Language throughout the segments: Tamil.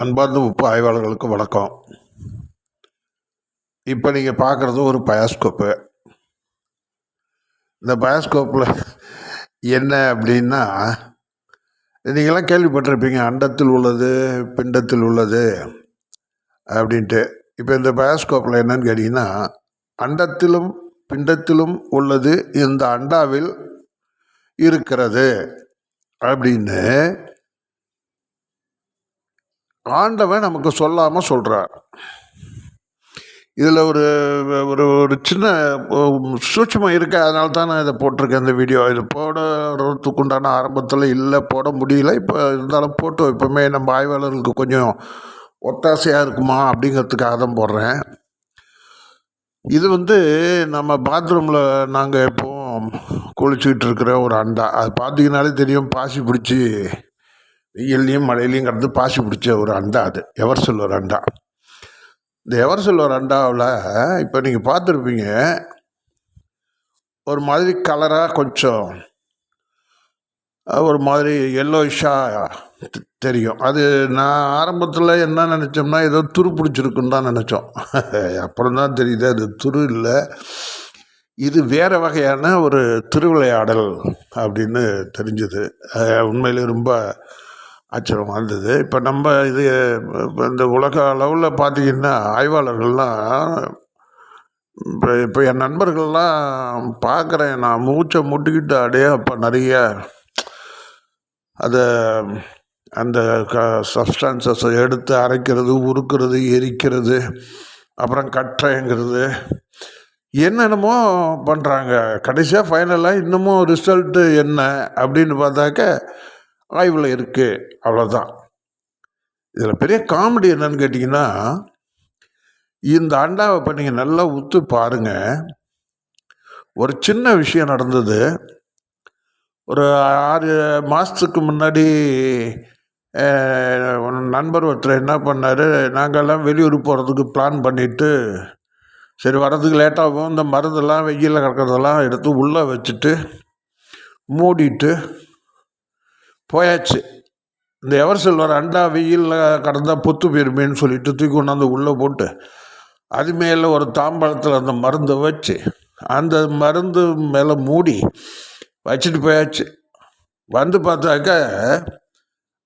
அன்பார்ந்த உப்பு ஆய்வாளர்களுக்கு வணக்கம். இப்போ நீங்கள் பார்க்குறது ஒரு பயாஸ்கோப்பு. இந்த பயாஸ்கோப்பில் என்ன அப்படின்னா, நீங்களாம் கேள்விப்பட்டிருப்பீங்க, அண்டத்தில் உள்ளது பிண்டத்தில் உள்ளது அப்படின்ட்டு. இப்போ இந்த பயாஸ்கோப்பில் என்னன்னு கேட்டிங்கன்னா, அண்டத்திலும் பிண்டத்திலும் உள்ளது இந்த அண்டாவில் இருக்கிறது அப்படின்னு ஆண்டவன் நமக்கு சொல்லாமல் சொல்கிறார். இதில் ஒரு ஒரு ஒரு சின்ன சூட்சமாக இருக்கு. அதனால தான் நான் இதை போட்டிருக்கேன், இந்த வீடியோ. இது போடுறதுக்கு உண்டான ஆரம்பத்தில் இல்லை, போட முடியல. இப்போ இருந்தாலும் போட்டு எப்போவுமே நம்ம ஆய்வாளர்களுக்கு கொஞ்சம் ஒத்தாசையாக இருக்குமா அப்படிங்கிறதுக்காக தான் போடுறேன். இது நம்ம பாத்ரூமில் நாங்கள் எப்போவும் குளிச்சுக்கிட்டு இருக்கிற ஒரு அண்டா. அது பார்த்தீங்கன்னாலே தெரியும், பாசி பிடிச்சி வெயில்லையும் மழையிலையும் கடந்து பாசி பிடிச்ச ஒரு அண்டா. அது எவர் சில்வர் அண்டா. இந்த எவர் சில்வர் அண்டாவில் இப்போ நீங்கள் பார்த்துருப்பீங்க, ஒரு மாதிரி கலராக கொஞ்சம் ஒரு மாதிரி எல்லோயிஷாக தெரியும். அது நான் ஆரம்பத்தில் என்ன நினச்சோம்னா, ஏதோ துரு பிடிச்சிருக்குன்னு தான் நினச்சோம். அப்புறம் தான் தெரியுது அது துரு இல்லை, இது வேறு வகையான ஒரு திருவிளையாடல் அப்படின்னு தெரிஞ்சுது. உண்மையிலே ரொம்ப ஆச்சரியமாக இருந்தது. இப்போ நம்ம இது இந்த உலக அளவில் பார்த்திங்கன்னா ஆய்வாளர்கள்லாம் இப்போ என் நண்பர்கள்லாம் பார்க்குறேன், நான் மூச்சை முட்டிக்கிட்டு அடையே அப்போ நிறைய அதை அந்த சப்ஸ்டான்சஸை எடுத்து அரைக்கிறது, உருக்கிறது, எரிக்கிறது, அப்புறம் கட்டுறங்கிறது, என்னென்னமோ பண்ணுறாங்க. கடைசியாக ஃபைனலாக இன்னமும் ரிசல்ட்டு என்ன அப்படின்னு பார்த்தாக்க ஆய்வில் இருக்குது, அவ்வளோதான். இதில் பெரிய காமெடி என்னன்னு கேட்டிங்கன்னா, இந்த அண்டாவை இப்போ நீங்கள் நல்லா உத்து பாருங்கள். ஒரு சின்ன விஷயம் நடந்தது. ஒரு 6 மாதத்துக்கு முன்னாடி நண்பர் ஒருத்தர் என்ன பண்ணார், நாங்கள்லாம் வெளியூர் போகிறதுக்கு பிளான் பண்ணிவிட்டு, சரி வர்றதுக்கு லேட்டாகும், இந்த மருந்தெல்லாம் வெயிலில் கிடக்கிறதெல்லாம் எடுத்து உள்ளே வச்சுட்டு மூடிட்டு போயாச்சு. இந்த எவர் சில்வர் அண்டா வெயிலில் கடந்தால் பொத்து போயிருமேன்னு சொல்லிட்டு தூக்கி கொண்டாந்து உள்ளே போட்டு, அது மேலே ஒரு தாம்பாளத்தில் அந்த மருந்தை வச்சு, அந்த மருந்து மேலே மூடி வச்சுட்டு போயாச்சு. வந்து பார்த்தாக்க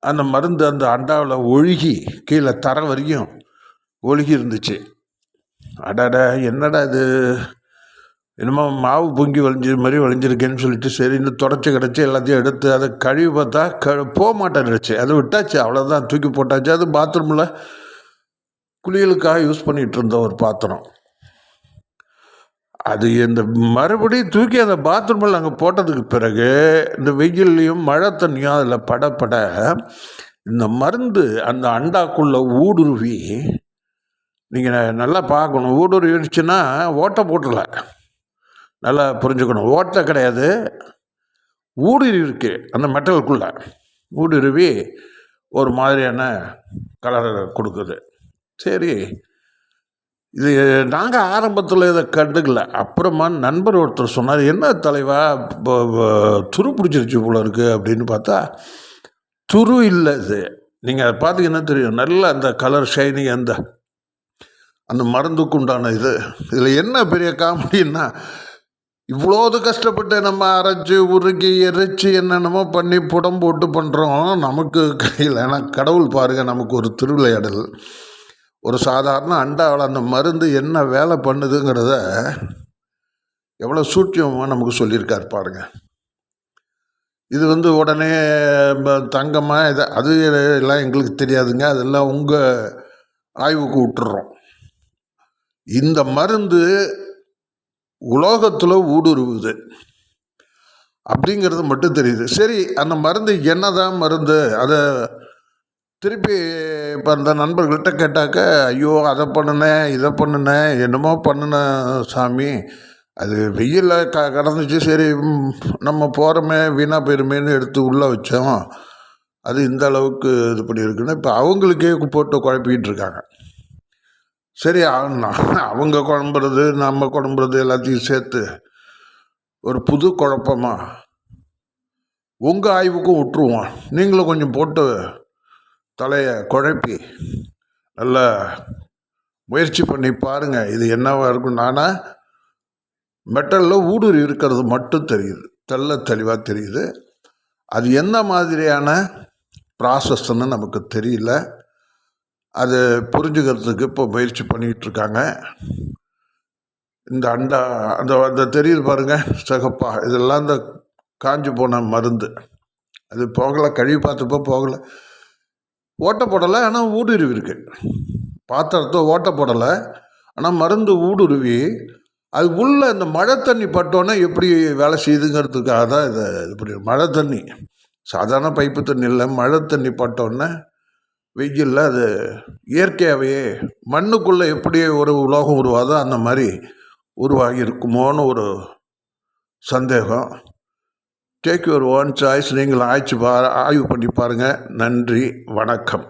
அந்த மருந்து அந்த அண்டாவில் ஒழுகி கீழே தர வரைக்கும் ஒழுகி இருந்துச்சு. அடாடா, என்னடா இது, என்னமோ மாவு பொங்கி வளைஞ்சது மாதிரி வளைஞ்சிருக்கேன்னு சொல்லிட்டு சரின்னு தொடச்சி கிடச்சி எல்லாத்தையும் எடுத்து அதை கழுவி பார்த்தா போக மாட்டேன்னுச்சு. அதை விட்டாச்சு, அவ்வளோதான், தூக்கி போட்டாச்சு. அது பாத்ரூமில் குளியலுக்காக யூஸ் பண்ணிகிட்டு இருந்த ஒரு பாத்திரம். அது இந்த மறுபடியும் தூக்கி அந்த பாத்ரூமில் நாங்கள் போட்டதுக்கு பிறகு இந்த வெயில்லையும் மழை தண்ணியும் அதில் படப்பட இந்த மருந்து அந்த அண்டாக்குள்ளே ஊடுருவி, நீங்கள் நல்லா பார்க்கணும், ஊடுருவிடுச்சுன்னா ஓட்டை போட்டுல, நல்லா புரிஞ்சுக்கணும், ஓட்டை கிடையாது, ஊடுருவி இருக்கு அந்த மெட்டலுக்குள்ளே. ஊடுருவி ஒரு மாதிரியான கலரை கொடுக்குது. சரி, இது நாங்கள் ஆரம்பத்தில் இதை கண்டுக்கல. அப்புறமா நண்பர் ஒருத்தர் சொன்னார், என்ன தலைவா துரு பிடிச்சிருச்சு போல இருக்குது அப்படின்னு பார்த்தா, துரு இல்லை இது. நீங்கள் அதை பார்த்தீங்கன்னா தெரியும், நல்ல அந்த கலர் ஷைனிங், அந்த மருந்துக்கு உண்டான இது. இதில் என்ன பெரிய காமெடின்னா, இவ்வளோது கஷ்டப்பட்டு நம்ம அரைச்சி உருக்கி எரிச்சு என்னென்னமோ பண்ணி புடம் போட்டு பண்ணுறோம் நமக்கு கையில். ஏன்னா கடவுள் பாருங்கள், நமக்கு ஒரு திருவிளையாடல். ஒரு சாதாரண அண்டாவில் அந்த மருந்து என்ன வேலை பண்ணுதுங்கிறத எவ்வளோ சூட்சமாக நமக்கு சொல்லியிருக்கார் பாருங்க. இது உடனே தங்கமாக இதை அது எல்லாம் எங்களுக்கு தெரியாதுங்க, அதெல்லாம் உங்கள் ஆய்வுக்கு விட்டுறோம். இந்த மருந்து உலோகத்தில் ஊடுருவுது அப்படிங்கிறது மட்டும் தெரியுது. சரி, அந்த மருந்து என்னதான் மருந்து, அதை திருப்பி இப்போ அந்த நண்பர்கள்ட்ட கேட்டாக்க, ஐயோ அதை பண்ணினேன் இதை பண்ணினேன் என்னமோ பண்ணினேன் சாமி, அது வெயிலில் கடந்துச்சு, சரி நம்ம போகிறோமே வீணாக போயிருமேன்னு எடுத்து உள்ளே வச்சோம், அது இந்த அளவுக்கு இது பண்ணியிருக்குன்னு இப்போ அவங்களுக்கே போட்டு குழப்பிக்கிட்டு இருக்காங்க. சரி, அவங்க குழம்புறது நம்ம குழம்புறது எல்லாத்தையும் சேர்த்து ஒரு புது குழப்பமாக உங்கள் ஆய்வுக்கும் விட்டுருவோம், நீங்களும் கொஞ்சம் போட்டு தலையை குழப்பி நல்லா முயற்சி பண்ணி பாருங்கள். இது என்னவாக இருக்கும். நானா மெட்டலில் ஊடுருவி இருக்கிறது மட்டும் தெரியுது, தெளிவாக தெரியுது. அது என்ன மாதிரியான ப்ராசஸ்ன்னு நமக்கு தெரியல. அது புரிஞ்சுக்கிறதுக்கு இப்போ முயற்சி பண்ணிகிட்ருக்காங்க. இந்த அண்டா அந்த தெரியுது பாருங்கள், சிகப்பா, இதெல்லாம் இந்த காஞ்சி போன மருந்து. அது போகலை, கழுவி பார்த்தப்போ போகலை, ஓட்டை போடலை, ஆனால் ஊடுருவி இருக்கு. பாத்திரத்தை ஓட்டை போடலை, ஆனால் மருந்து ஊடுருவி அது உள்ள இந்த மழை தண்ணி பட்டோன்னே எப்படி வேலை செய்யுதுங்கிறதுக்காக தான் இதை இப்படி. மழை தண்ணி, சாதாரண பைப்பு தண்ணி இல்லை, மழை தண்ணி பட்டோன்னே வெயிலில் அது இயற்கையாகவே மண்ணுக்குள்ளே எப்படி ஒரு உலோகம் உருவாதோ அந்த மாதிரி உருவாகி இருக்குமோன்னு ஒரு சந்தேகம். Take your own choice. நீங்கள் ஆய்வு பண்ணி பாருங்கள். நன்றி, வணக்கம்.